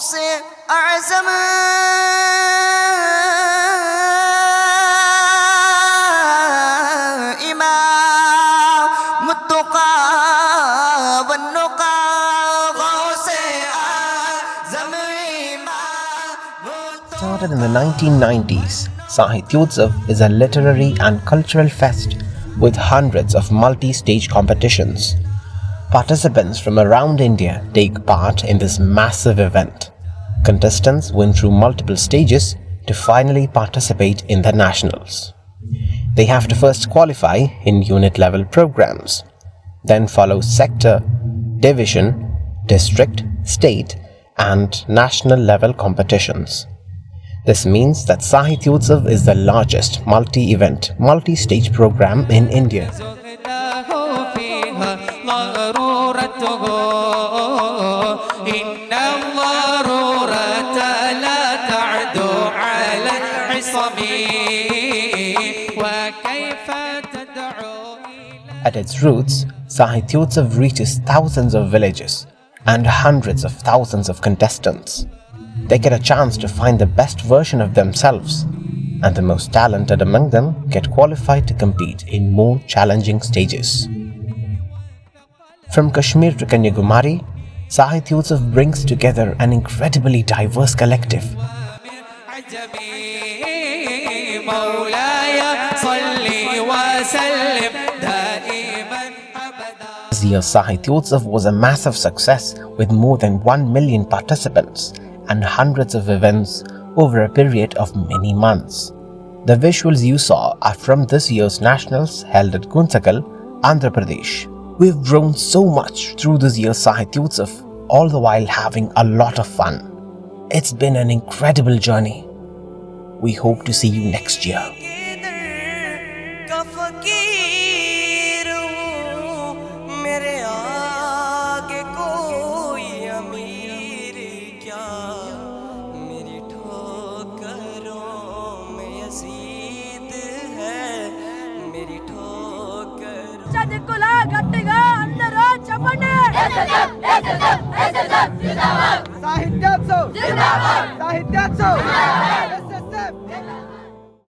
से आज़म इमाम मुत्तका वन्नुका से आज़म इमाम. Started in the 1990s, Sahityotsav is a literary and cultural fest with hundreds of multi-stage competitions. Participants from around India take part in this massive event. Contestants win through multiple stages to finally participate in the nationals. They have to first qualify in unit-level programs, then follow sector, division, district, state, and national-level competitions. This means that Sahityotsav is the largest multi-event, multi-stage program in India. At its roots, Sahityotsav reaches thousands of villages and hundreds of thousands of contestants. They get a chance to find the best version of themselves, and the most talented among them get qualified to compete in more challenging stages. From Kashmir to Kanyakumari, Sahityotsav brings together an incredibly diverse collective. This year's Sahityotsav was a massive success with more than 1 million participants and hundreds of events over a period of many months. The visuals you saw are from this year's nationals held at Guntakal, Andhra Pradesh. We've grown so much through this year's Sahityotsav, all the while having a lot of fun. It's been an incredible journey. We hope to see you next year. साहित्योत्सव जिंदाबाद साहित्योत्सव